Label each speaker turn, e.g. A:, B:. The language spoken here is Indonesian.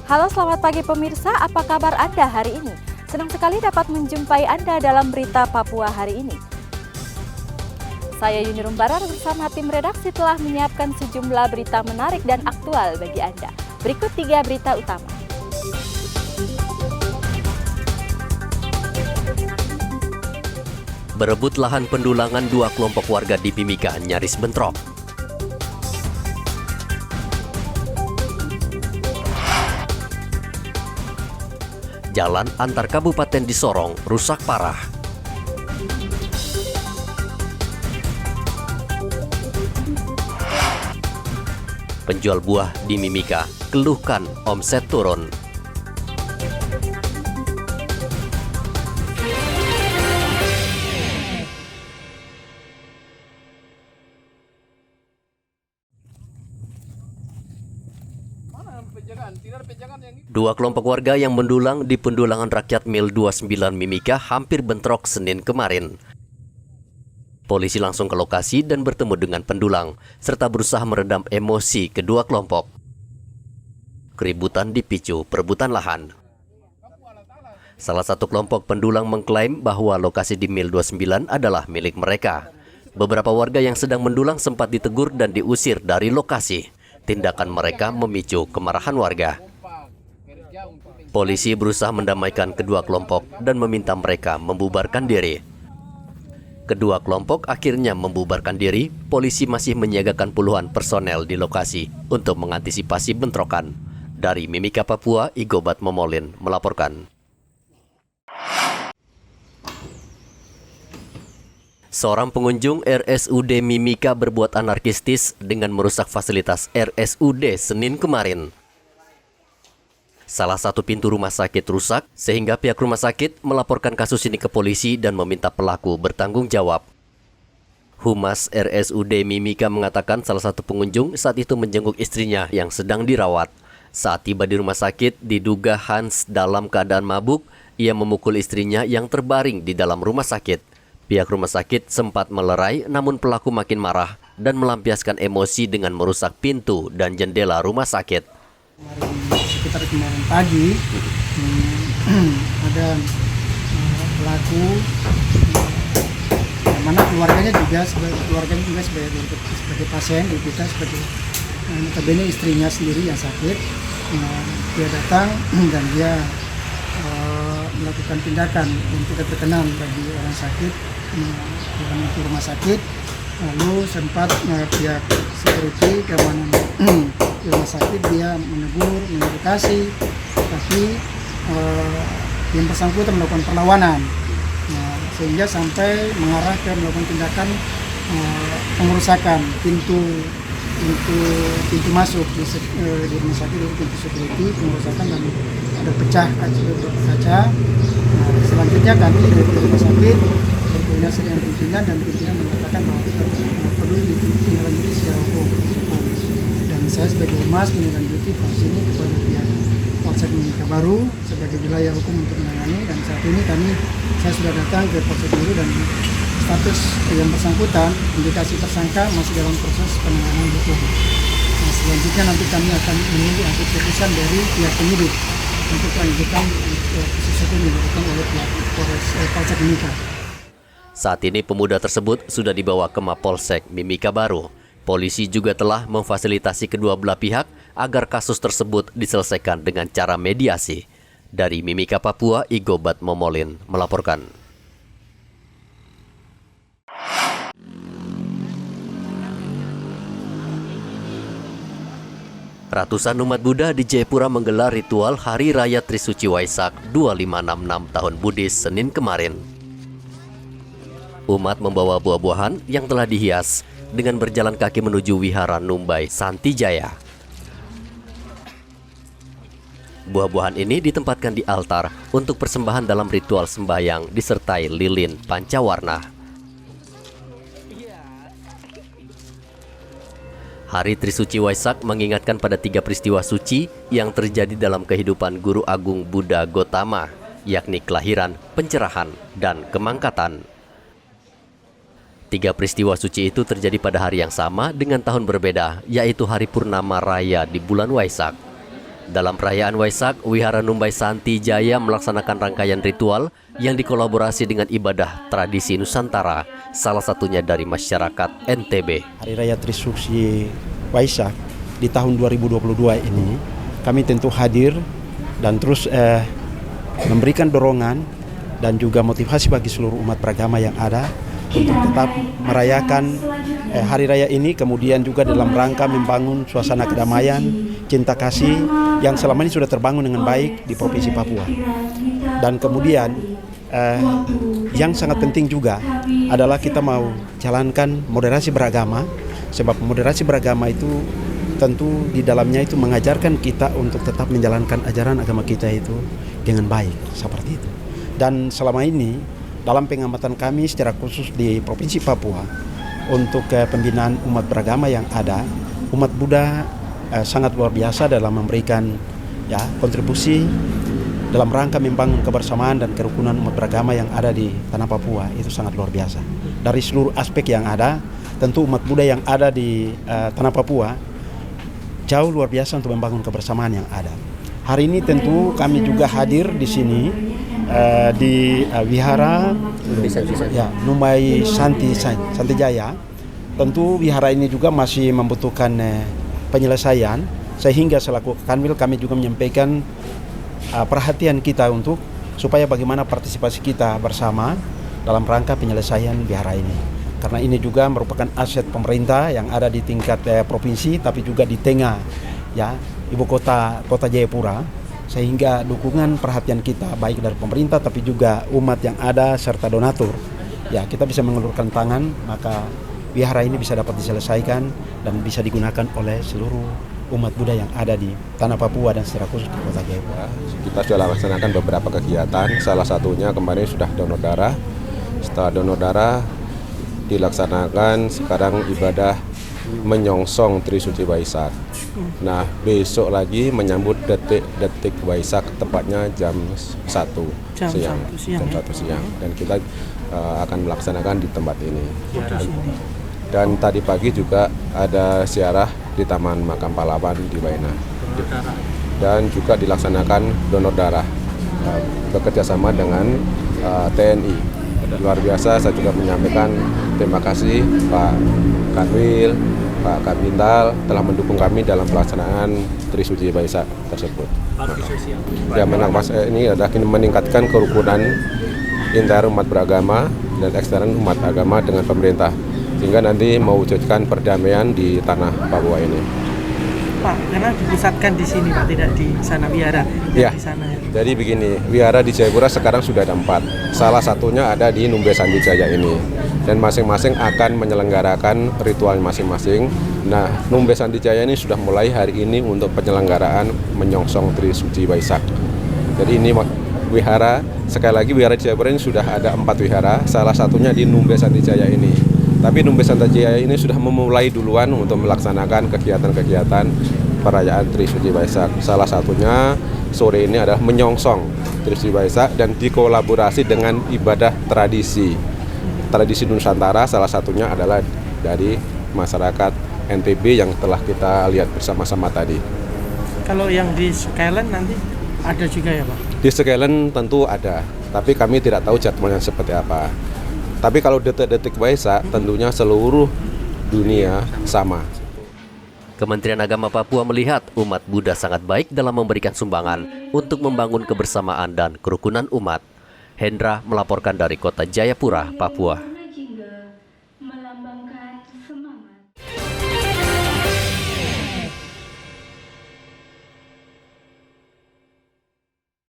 A: Halo, selamat pagi pemirsa, apa kabar Anda hari ini? Senang sekali dapat menjumpai Anda dalam berita Papua hari ini. Saya Yuni Rumbara bersama tim redaksi telah menyiapkan sejumlah berita menarik dan aktual bagi Anda. Berikut 3 berita utama.
B: Berebut lahan pendulangan 2 kelompok warga di Mimika nyaris bentrok. Jalan antar kabupaten di Sorong rusak parah. Penjual buah di Mimika keluhkan omset turun. Dua kelompok warga yang mendulang di pendulangan rakyat Mil 29 Mimika hampir bentrok Senin kemarin. Polisi langsung ke lokasi dan bertemu dengan pendulang, serta berusaha meredam emosi kedua kelompok. Keributan dipicu perebutan lahan. Salah satu kelompok pendulang mengklaim bahwa lokasi di Mil 29 adalah milik mereka. Beberapa warga yang sedang mendulang sempat ditegur dan diusir dari lokasi. Tindakan mereka memicu kemarahan warga. Polisi berusaha mendamaikan kedua kelompok dan meminta mereka membubarkan diri. Kedua kelompok akhirnya membubarkan diri. Polisi masih menyiagakan puluhan personel di lokasi untuk mengantisipasi bentrokan. Dari Mimika, Papua, Igobat Momolin melaporkan. Seorang pengunjung RSUD Mimika berbuat anarkistis dengan merusak fasilitas RSUD Senin kemarin. Salah satu pintu rumah sakit rusak sehingga pihak rumah sakit melaporkan kasus ini ke polisi dan meminta pelaku bertanggung jawab. Humas RSUD Mimika mengatakan salah satu pengunjung saat itu menjenguk istrinya yang sedang dirawat. Saat tiba di rumah sakit, diduga Hans dalam keadaan mabuk, ia memukul istrinya yang terbaring di dalam rumah sakit. Pihak rumah sakit sempat melerai, namun pelaku makin marah dan melampiaskan emosi dengan merusak pintu dan jendela rumah sakit.
C: Sekitar kemarin pagi ada pelaku, yang mana keluarganya juga sebagai pasien, kita sebagai notabene istrinya sendiri yang sakit. Dia datang dan dia melakukan tindakan yang tidak berkenan bagi orang sakit dalam rumah sakit. Lalu sempat pihak security keamanan di rumah sakit dia menegur, mengedukasi, tapi yang bersangkutan melakukan perlawanan, sehingga sampai mengarah ke melakukan tindakan pengerusakan pintu masuk di rumah sakit, dari pintu security, pengerusakan dan ada pecah beberapa kaca. Selanjutnya kami dari rumah sakit berkoordinasi dengan pimpinan dan pimpinan mengatakan bahwa kita perlu ditindaklanjuti secara hukum. Dan saya sebagai humas menindaklanjuti kasus ini kepada pihak Polsek Mimika Baru sebagai wilayah hukum untuk menangani. Dan saat ini saya sudah datang ke Polsek Baru dan status yang bersangkutan indikasi tersangka masih dalam proses penanganan hukum. Nah, selanjutnya nanti kami akan menunggu hasil keputusan dari pihak penyidik untuk melanjutkan proses hukum yang dilakukan oleh pihak Polsek Mimika.
B: Saat ini pemuda tersebut sudah dibawa ke Mapolsek Mimika Baru. Polisi juga telah memfasilitasi kedua belah pihak agar kasus tersebut diselesaikan dengan cara mediasi. Dari Mimika, Papua, Igobat Momolin melaporkan. Ratusan umat Buddha di Jayapura menggelar ritual Hari Raya Trisuci Waisak 2566 tahun Buddhis Senin kemarin. Umat membawa buah-buahan yang telah dihias dengan berjalan kaki menuju Wihara Numbai Santijaya. Buah-buahan ini ditempatkan di altar untuk persembahan dalam ritual sembahyang disertai lilin pancawarna. Hari Trisuci Waisak mengingatkan pada 3 peristiwa suci yang terjadi dalam kehidupan Guru Agung Buddha Gotama, yakni kelahiran, pencerahan, dan kemangkatan. 3 peristiwa suci itu terjadi pada hari yang sama dengan tahun berbeda, yaitu hari Purnama Raya di bulan Waisak. Dalam perayaan Waisak, Wihara Numbai Santi Jaya melaksanakan rangkaian ritual yang dikolaborasi dengan ibadah tradisi Nusantara, salah satunya dari masyarakat NTB.
D: Hari Raya Trisuci Waisak di tahun 2022 ini, kami tentu hadir dan terus memberikan dorongan dan juga motivasi bagi seluruh umat beragama yang ada untuk tetap merayakan hari raya ini, kemudian juga dalam rangka membangun suasana kedamaian, cinta kasih yang selama ini sudah terbangun dengan baik di Provinsi Papua. Dan kemudian yang sangat penting juga adalah kita mau jalankan moderasi beragama, sebab moderasi beragama itu tentu di dalamnya itu mengajarkan kita untuk tetap menjalankan ajaran agama kita itu dengan baik, seperti itu. Dan selama ini dalam pengamatan kami secara khusus di Provinsi Papua untuk pembinaan umat beragama yang ada, umat Buddha sangat luar biasa dalam memberikan kontribusi dalam rangka membangun kebersamaan dan kerukunan umat beragama yang ada di tanah Papua. Itu sangat luar biasa. Dari seluruh aspek yang ada, tentu umat Buddha yang ada di tanah Papua jauh luar biasa untuk membangun kebersamaan yang ada. Hari ini tentu kami juga hadir di sini di Wihara Numbai Santi Jaya. Tentu wihara ini juga masih membutuhkan penyelesaian, sehingga selaku Kanwil kami juga menyampaikan perhatian kita untuk supaya bagaimana partisipasi kita bersama dalam rangka penyelesaian wihara ini. Karena ini juga merupakan aset pemerintah yang ada di tingkat provinsi, tapi juga di tengah ibu kota Jayapura, sehingga dukungan perhatian kita baik dari pemerintah tapi juga umat yang ada serta donatur, kita bisa mengulurkan tangan, maka wihara ini bisa dapat diselesaikan dan bisa digunakan oleh seluruh umat Buddha yang ada di tanah Papua dan secara khusus di kota Jayapura.
E: Kita sudah laksanakan beberapa kegiatan, salah satunya kemarin sudah donor darah. Setelah donor darah dilaksanakan, sekarang ibadah menyongsong Trisuci Waisak. Nah, besok lagi menyambut detik Waisak, tepatnya jam 1 siang. Dan kita akan melaksanakan di tempat ini. Dan tadi pagi juga ada ziarah di Taman Makam Pahlawan di Waena. Dan juga dilaksanakan donor darah bekerjasama dengan TNI. Luar biasa, saya juga menyampaikan terima kasih Pak Kanwil, Pak Kabintal telah mendukung kami dalam pelaksanaan Trisuci Waisak tersebut. Ini adalah meningkatkan kerukunan intern umat beragama dan ekstern umat agama dengan pemerintah, sehingga nanti mewujudkan perdamaian di tanah Papua ini.
F: Pak, karena dipusatkan di sini Pak, tidak di sana wihara.
E: Ya.
F: Di sana, ya.
E: Jadi begini, wihara di Jayapura sekarang sudah ada 4. Salah satunya ada di Numbai Santi Jaya ini. Dan masing-masing akan menyelenggarakan ritual masing-masing. Nah, Numbai Santi Jaya ini sudah mulai hari ini untuk penyelenggaraan menyongsong Trisuci Waisak. Jadi ini wihara, sekali lagi wihara di Jayapura ini sudah ada 4 wihara, salah satunya di Numbai Santi Jaya ini. Tapi Numbai Santi Jaya ini sudah memulai duluan untuk melaksanakan kegiatan-kegiatan perayaan Trisuci Waisak. Salah satunya sore ini adalah menyongsong Trisuci Waisak dan dikolaborasi dengan ibadah tradisi Nusantara. Salah satunya adalah dari masyarakat NTB yang telah kita lihat bersama-sama tadi.
F: Kalau yang di Skyland nanti ada juga ya Pak?
E: Di Skyland tentu ada, tapi kami tidak tahu jadwalnya seperti apa. Tapi kalau detik-detik Waisak tentunya seluruh dunia sama.
B: Kementerian Agama Papua melihat umat Buddha sangat baik dalam memberikan sumbangan untuk membangun kebersamaan dan kerukunan umat. Hendra melaporkan dari kota Jayapura, Papua.